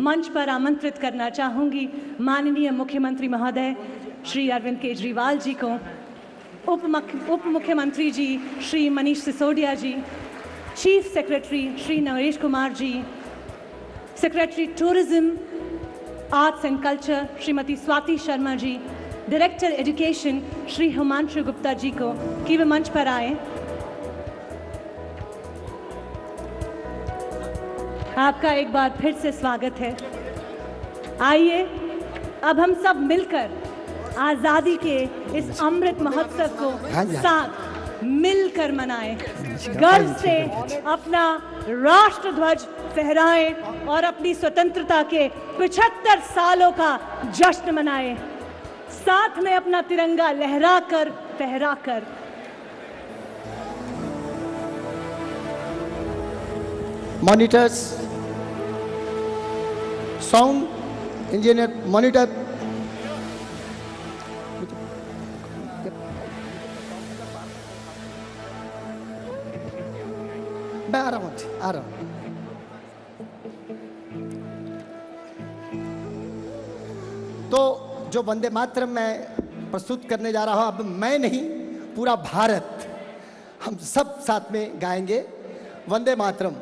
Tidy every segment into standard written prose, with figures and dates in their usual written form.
मंच पर आमंत्रित करना चाहूँगी माननीय मुख्यमंत्री महोदय श्री अरविंद केजरीवाल जी को, उप मुख्यमंत्री ji Shri Manish Sisodia ji, chief secretary Shri Naresh Kumar ji, secretary tourism arts and culture Shrimati Swati Sharma ji, director education Shri Himanshu Gupta ji को कि वे मंच पर आए। आपका एक बार फिर से स्वागत है। आइए अब हम सब मिलकर आजादी के इस अमृत महोत्सव को साथ मिलकर मनाएं, गर्व से अपना राष्ट्र ध्वज फहराएं और अपनी स्वतंत्रता के 75 सालों का जश्न मनाएं, साथ में अपना तिरंगा लहराकर फहराकर। Monitors, sound engineer, monitor. मैं आ रहा हूँ। तो जो वंदे मातरम मैं प्रस्तुत करने जा रहा हूँ, अब मैं नहीं पूरा भारत हम सब साथ में गाएंगे वंदे मातरम।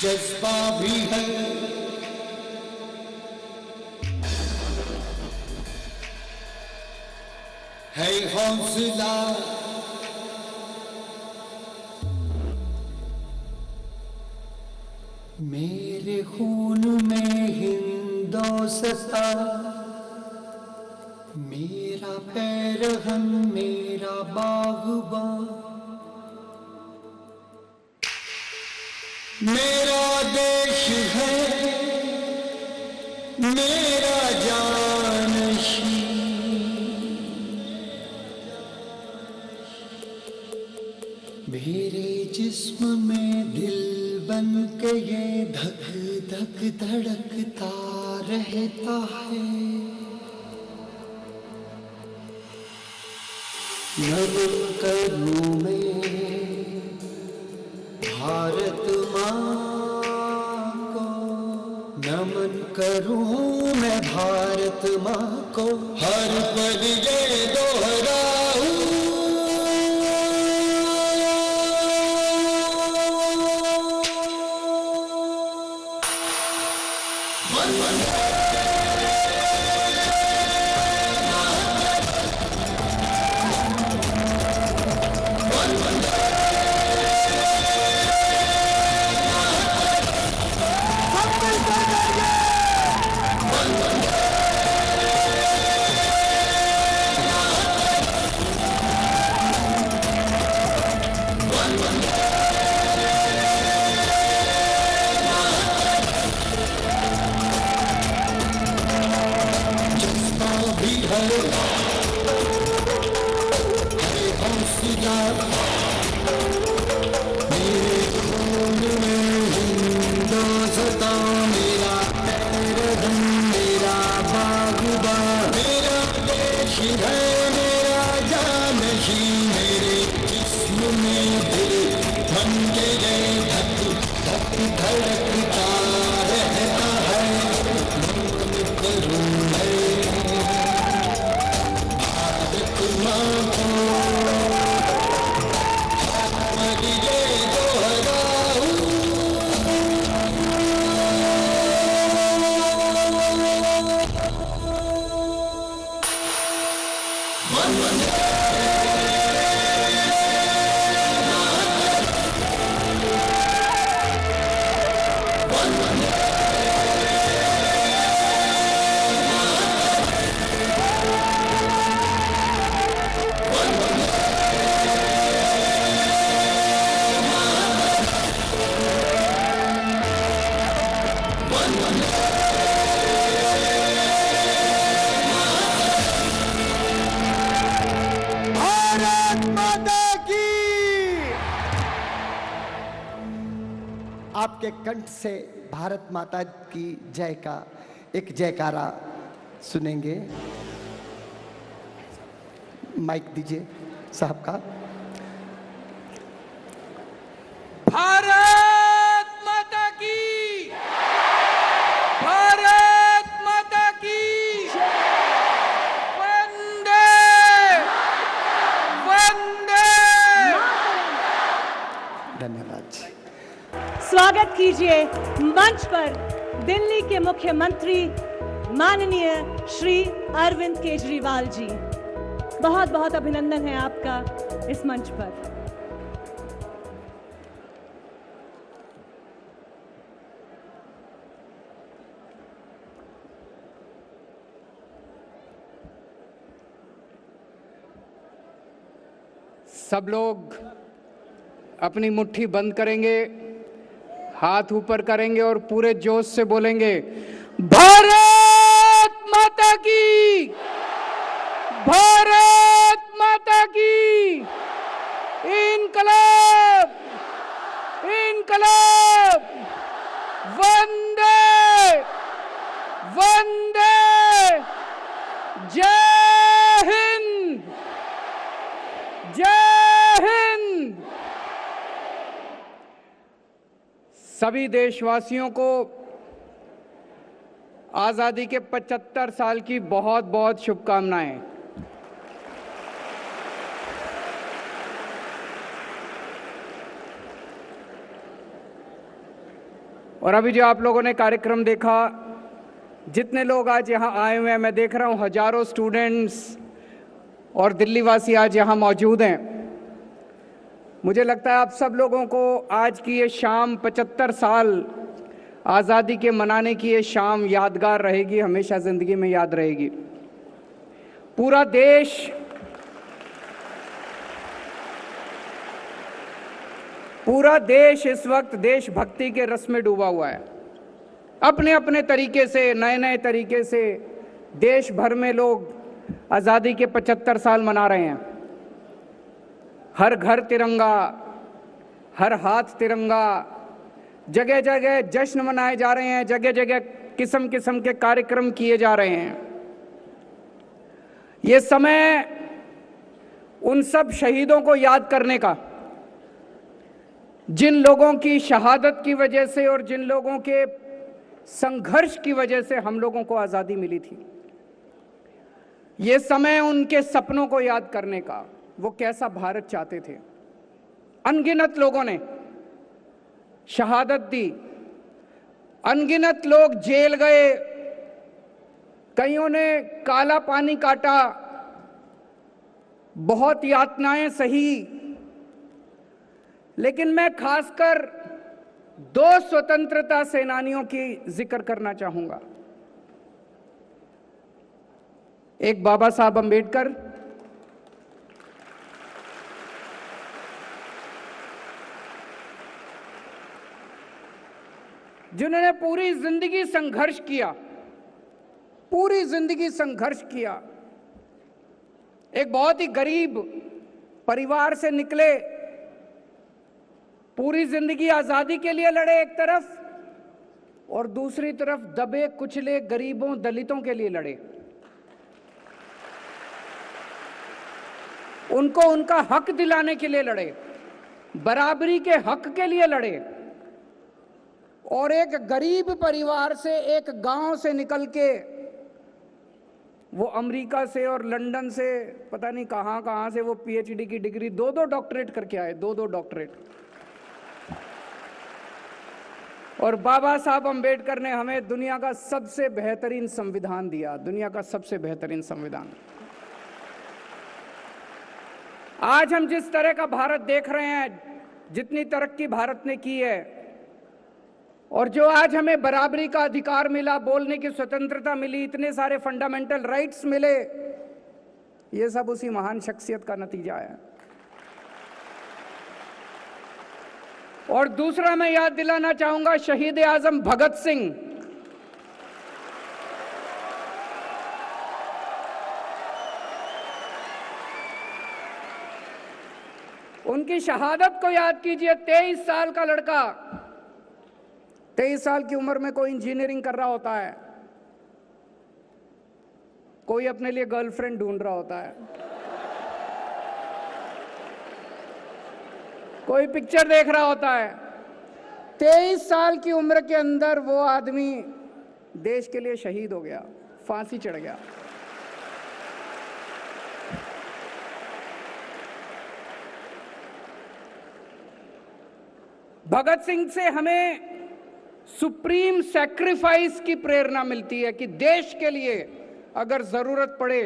जज्बा भी है हौसला, मेरे खून में हिंदोस्ता, मेरा पैरहन मेरा बागबान, मेरा देश है मेरा जानशी, मेरे जिस्म में दिल बन के ये धक धक धड़कता रहता है। नमन करूं मैं भारत माँ को, नमन करूं मैं भारत माँ को, हर पल ये दोहराऊं, हरे हौसला मेरे खून में हिंदोस्तां मेरा पैरधन मेरा बागुबा मेरा देश है मेरा जानशी मेरे जिस्म में दिल मन के धक धक धड़कता रहता है नमन करूं मैं भारत माँ को मरिए दोहराऊं भारत माता की। आपके कंठ से भारत माता की जय का एक जयकारा सुनेंगे। माइक दीजिए साहब का। भारत माता की, भारत माता की, वंदे वंदे। धन्यवाद जी। स्वागत कीजिए मंच पर दिल्ली के मुख्यमंत्री माननीय श्री अरविंद केजरीवाल जी। बहुत बहुत अभिनंदन है आपका इस मंच पर। सब लोग अपनी मुट्ठी बंद करेंगे, हाथ ऊपर करेंगे और पूरे जोश से बोलेंगे, भारत माता की, भारत माता की, इनकलाब, इनकलाब, वंदे वंदे, जय हिंद, जय हिंद। सभी देशवासियों को आजादी के 75 साल की बहुत बहुत शुभकामनाएं। और अभी जो आप लोगों ने कार्यक्रम देखा, जितने लोग आज यहाँ आए हुए हैं, मैं देख रहा हूँ हजारों स्टूडेंट्स और दिल्ली वासी आज यहाँ मौजूद हैं। मुझे लगता है आप सब लोगों को आज की ये शाम 75 साल आज़ादी के मनाने की ये शाम यादगार रहेगी, हमेशा ज़िंदगी में याद रहेगी। पूरा देश इस वक्त देशभक्ति के रस में डूबा हुआ है। अपने अपने तरीके से, नए नए तरीके से देश भर में लोग आज़ादी के 75 साल मना रहे हैं। हर घर तिरंगा, हर हाथ तिरंगा, जगह जगह जश्न मनाए जा रहे हैं, जगह जगह किस्म किस्म के कार्यक्रम किए जा रहे हैं। ये समय उन सब शहीदों को याद करने का, जिन लोगों की शहादत की वजह से और जिन लोगों के संघर्ष की वजह से हम लोगों को आज़ादी मिली थी। ये समय उनके सपनों को याद करने का, वो कैसा भारत चाहते थे। अनगिनत लोगों ने शहादत दी, अनगिनत लोग जेल गए, कईयों ने काला पानी काटा, बहुत यातनाएं सही। लेकिन मैं खासकर 2 स्वतंत्रता सेनानियों की जिक्र करना चाहूंगा। एक बाबा साहब अंबेडकर, जिन्होंने पूरी जिंदगी संघर्ष किया, पूरी जिंदगी संघर्ष किया एक बहुत ही गरीब परिवार से निकले, पूरी जिंदगी आजादी के लिए लड़े एक तरफ, और दूसरी तरफ दबे कुचले गरीबों दलितों के लिए लड़े। उनको उनका हक दिलाने के लिए लड़े, बराबरी के हक के लिए लड़े। और एक गरीब परिवार से, एक गांव से निकल के वो अमेरिका से और लंदन से, पता नहीं कहां कहां से वो पीएचडी की डिग्री, 2-2 डॉक्टरेट करके आए, 2-2 डॉक्टरेट। और बाबा साहब अंबेडकर ने हमें दुनिया का सबसे बेहतरीन संविधान दिया, दुनिया का सबसे बेहतरीन संविधान। आज हम जिस तरह का भारत देख रहे हैं, जितनी तरक्की भारत ने की है, और जो आज हमें बराबरी का अधिकार मिला, बोलने की स्वतंत्रता मिली, इतने सारे फंडामेंटल राइट्स मिले, ये सब उसी महान शख्सियत का नतीजा है। और दूसरा मैं याद दिलाना चाहूंगा शहीद आजम भगत सिंह। उनकी शहादत को याद कीजिए। 23 साल का लड़का, 23 साल की उम्र में कोई इंजीनियरिंग कर रहा होता है, कोई अपने लिए गर्लफ्रेंड ढूंढ रहा होता है, कोई पिक्चर देख रहा होता है। 23 साल की उम्र के अंदर वो आदमी देश के लिए शहीद हो गया, फांसी चढ़ गया। भगत सिंह से हमें सुप्रीम सैक्रिफाइस की प्रेरणा मिलती है कि देश के लिए अगर जरूरत पड़े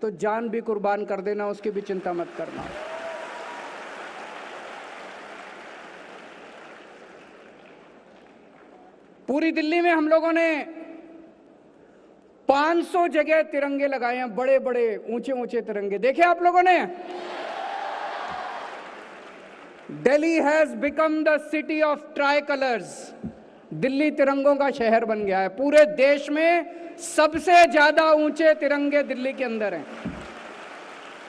तो जान भी कुर्बान कर देना, उसकी भी चिंता मत करना। पूरी दिल्ली में हम लोगों ने 500 जगह तिरंगे लगाए हैं, बड़े बड़े ऊंचे ऊंचे तिरंगे। देखे आप लोगों ने? Delhi has become the city of tricolours. Delhi तिरंगों का शहर बन गया है। पूरे देश में सबसे ज्यादा ऊंचे तिरंगे दिल्ली के अंदर हैं।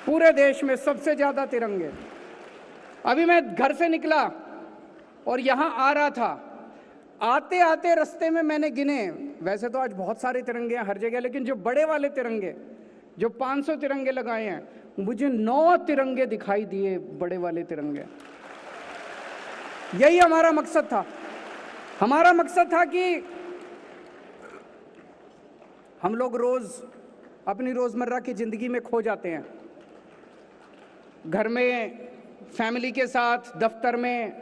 पूरे देश में सबसे ज्यादा तिरंगे। अभी मैं घर से निकला और यहां आ रहा था, आते आते रास्ते में मैंने गिने, वैसे तो आज बहुत सारे तिरंगे हैं हर जगह, लेकिन जो बड़े वाले तिरंगे, जो 500 तिरंगे लगाए हैं, मुझे 9 तिरंगे दिखाई दिए, बड़े वाले तिरंगे। यही हमारा मकसद था। हमारा मकसद था कि हम लोग रोज अपनी रोजमर्रा की जिंदगी में खो जाते हैं, घर में, फैमिली के साथ, दफ्तर में,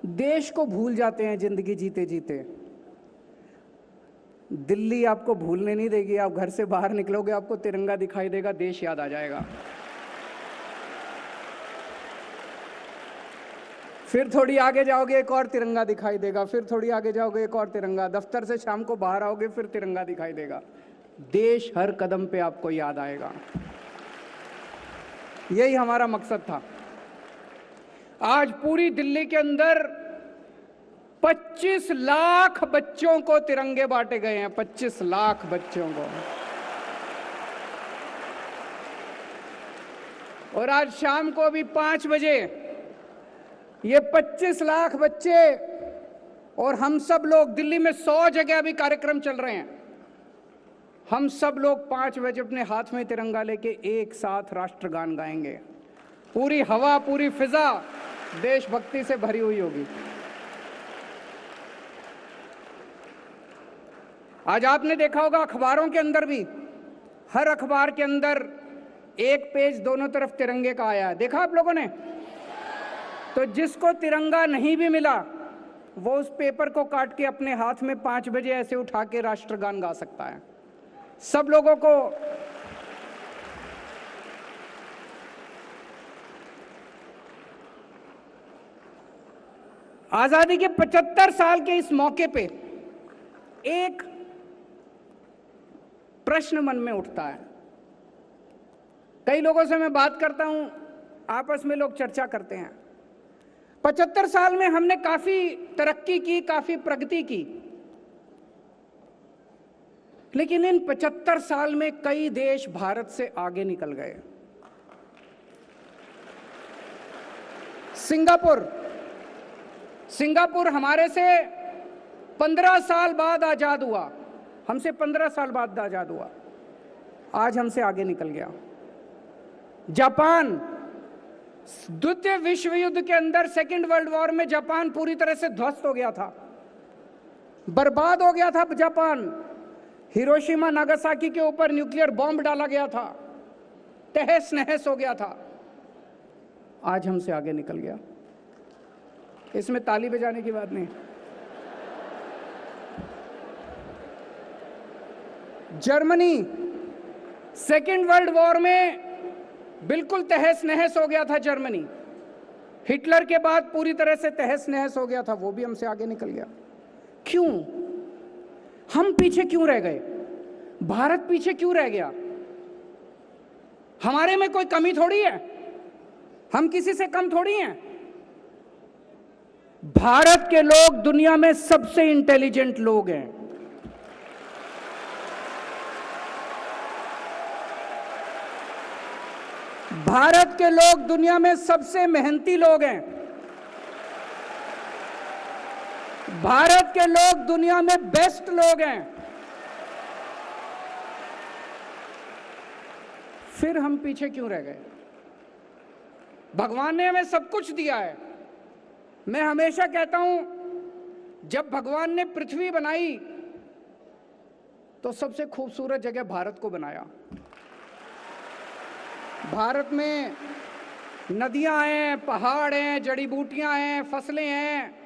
देश को भूल जाते हैं जिंदगी जीते जीते। दिल्ली आपको भूलने नहीं देगी। आप घर से बाहर निकलोगे, आपको तिरंगा दिखाई देगा, देश याद आ जाएगा। फिर थोड़ी आगे जाओगे, एक और तिरंगा दिखाई देगा, फिर थोड़ी आगे जाओगे, एक और तिरंगा, दफ्तर से शाम को बाहर आओगे, फिर तिरंगा दिखाई देगा। देश हर कदम पे आपको याद आएगा। यही हमारा मकसद था। आज पूरी दिल्ली के अंदर 25 लाख बच्चों को तिरंगे बांटे गए हैं। 25 लाख बच्चों को। और आज शाम को भी 5 बजे ये 25 लाख बच्चे और हम सब लोग, दिल्ली में 100 जगह अभी कार्यक्रम चल रहे हैं, हम सब लोग 5 बजे अपने हाथ में तिरंगा लेके एक साथ राष्ट्रगान गाएंगे। पूरी हवा, पूरी फिजा देशभक्ति से भरी हुई होगी। आज आपने देखा होगा अखबारों के अंदर भी, हर अखबार के अंदर एक पेज दोनों तरफ तिरंगे का आया है। देखा आप लोगों ने? तो जिसको तिरंगा नहीं भी मिला, वो उस पेपर को काट के अपने हाथ में 5 बजे ऐसे उठा के राष्ट्रगान गा सकता है। सब लोगों को आजादी के 75 साल के इस मौके पे एक प्रश्न मन में उठता है। कई लोगों से मैं बात करता हूं, आपस में लोग चर्चा करते हैं। 75 साल में हमने काफी तरक्की की, काफी प्रगति की, लेकिन इन 75 साल में कई देश भारत से आगे निकल गए। सिंगापुर हमारे से 15 साल बाद आजाद हुआ, हमसे 15 साल बाद आजाद हुआ, आज हमसे आगे निकल गया। जापान, द्वितीय विश्व युद्ध के अंदर, सेकेंड वर्ल्ड वॉर में जापान पूरी तरह से ध्वस्त हो गया था, बर्बाद हो गया था जापान। हिरोशिमा नागासाकी के ऊपर न्यूक्लियर बॉम्ब डाला गया था, तहस नहस हो गया था, आज हमसे आगे निकल गया। इसमें ताली बजाने की बात नहीं। जर्मनी, सेकेंड वर्ल्ड वॉर में बिल्कुल तहस नहस हो गया था जर्मनी, हिटलर के बाद पूरी तरह से तहस नहस हो गया था, वो भी हमसे आगे निकल गया। क्यों? हम पीछे क्यों रह गए? भारत पीछे क्यों रह गया? हमारे में कोई कमी थोड़ी है, हम किसी से कम थोड़ी हैं। भारत के लोग दुनिया में सबसे इंटेलिजेंट लोग हैं। भारत के लोग दुनिया में सबसे मेहनती लोग हैं। भारत के लोग दुनिया में बेस्ट लोग हैं। फिर हम पीछे क्यों रह गए? भगवान ने हमें सब कुछ दिया है। मैं हमेशा कहता हूं, जब भगवान ने पृथ्वी बनाई तो सबसे खूबसूरत जगह भारत को बनाया। भारत में नदियां हैं, पहाड़ हैं, जड़ी बूटियां हैं, फसलें हैं।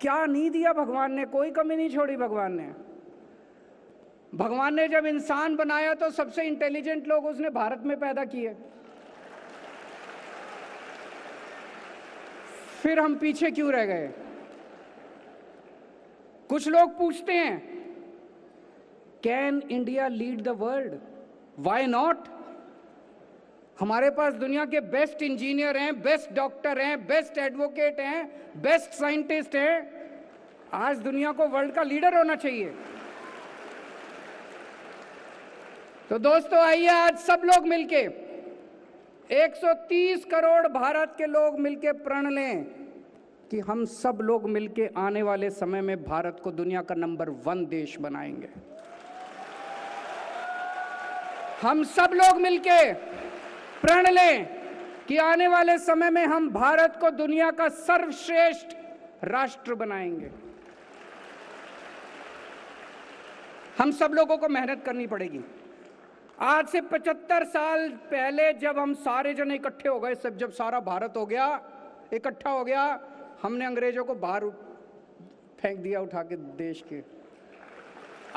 क्या नहीं दिया भगवान ने? कोई कमी नहीं छोड़ी भगवान ने। भगवान ने जब इंसान बनाया तो सबसे इंटेलिजेंट लोग उसने भारत में पैदा किए। फिर हम पीछे क्यों रह गए? कुछ लोग पूछते हैं, can India lead the world? Why not? हमारे पास दुनिया के बेस्ट इंजीनियर हैं, बेस्ट डॉक्टर हैं, बेस्ट एडवोकेट हैं, बेस्ट साइंटिस्ट हैं। आज दुनिया को वर्ल्ड का लीडर होना चाहिए। तो दोस्तों आइए आज सब लोग मिलके 130 करोड़ भारत के लोग मिलके प्रण लें कि हम सब लोग मिलके आने वाले समय में भारत को दुनिया का नंबर 1 देश बनाएंगे। हम सब लोग मिलके प्रण लें कि आने वाले समय में हम भारत को दुनिया का सर्वश्रेष्ठ राष्ट्र बनाएंगे। हम सब लोगों को मेहनत करनी पड़ेगी। आज से 75 साल पहले जब हम सारे जन इकट्ठे हो गए, सब जब सारा भारत हो गया, इकट्ठा हो गया, हमने अंग्रेजों को बाहर फेंक दिया उठा के देश के।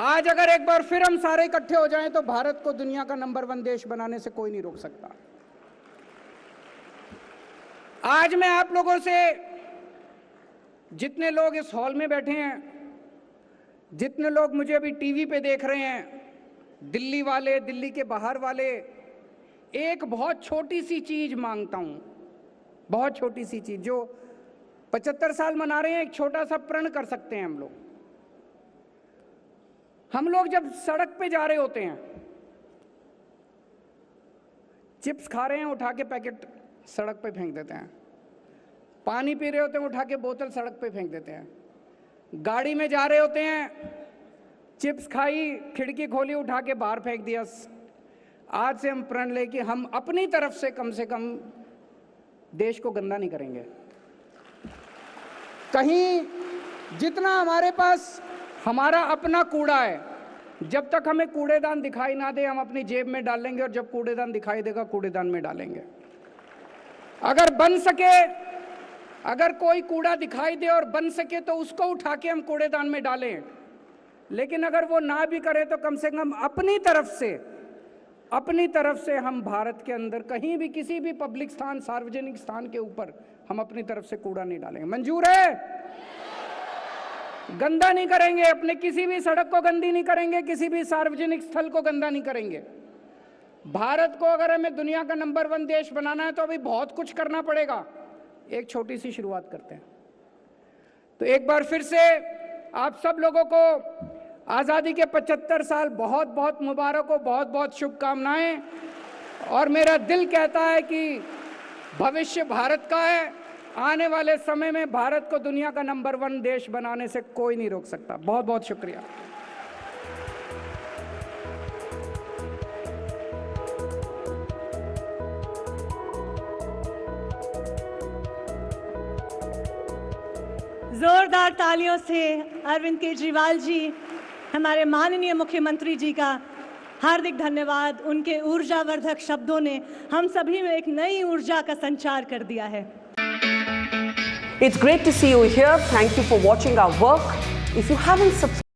आज अगर एक बार फिर हम सारे इकट्ठे हो जाएं तो भारत को दुनिया का नंबर 1 देश बनाने से कोई नहीं रोक सकता। आज मैं आप लोगों से, जितने लोग इस हॉल में बैठे हैं, जितने लोग मुझे अभी टीवी पे देख रहे हैं, दिल्ली वाले, दिल्ली के बाहर वाले, एक बहुत छोटी सी चीज मांगता हूं। बहुत छोटी सी चीज, जो 75 साल मना रहे हैं, एक छोटा सा प्रण कर सकते हैं हम लोग। हम लोग जब सड़क पे जा रहे होते हैं, चिप्स खा रहे हैं, उठा के पैकेट सड़क पे फेंक देते हैं। पानी पी रहे होते हैं, उठा के बोतल सड़क पे फेंक देते हैं। गाड़ी में जा रहे होते हैं, चिप्स खाई, खिड़की खोली, उठा के बाहर फेंक दिया। आज से हम प्रण ले कि हम अपनी तरफ से कम देश को गंदा नहीं करेंगे। कहीं जितना हमारे पास हमारा अपना कूड़ा है, जब तक हमें कूड़ेदान दिखाई ना दे, हम अपनी जेब में डाल लेंगे, और जब कूड़ेदान दिखाई देगा कूड़ेदान में डालेंगे। अगर बन सके, अगर कोई कूड़ा दिखाई दे और बन सके तो उसको उठा के हम कूड़ेदान में डालें। लेकिन अगर वो ना भी करे तो कम से कम अपनी तरफ से हम भारत के अंदर कहीं भी, किसी भी पब्लिक स्थान, सार्वजनिक स्थान के ऊपर हम अपनी तरफ से कूड़ा नहीं डालेंगे। मंजूर है? गंदा नहीं करेंगे, अपने किसी भी सड़क को गंदी नहीं करेंगे, किसी भी सार्वजनिक स्थल को गंदा नहीं करेंगे। भारत को अगर हमें दुनिया का नंबर 1 देश बनाना है तो अभी बहुत कुछ करना पड़ेगा। एक छोटी सी शुरुआत करते हैं। तो एक बार फिर से आप सब लोगों को आज़ादी के 75 साल बहुत बहुत मुबारक हो, बहुत बहुत शुभकामनाएं। और मेरा दिल कहता है कि भविष्य भारत का है। आने वाले समय में भारत को दुनिया का नंबर 1 देश बनाने से कोई नहीं रोक सकता। बहुत बहुत शुक्रिया। जोरदार तालियों से अरविंद केजरीवाल जी, हमारे माननीय मुख्यमंत्री जी का हार्दिक धन्यवाद। उनके ऊर्जावर्धक शब्दों ने हम सभी में एक नई ऊर्जा का संचार कर दिया है। It's great to see you here. Thank you for watching our work. If you haven't subscribed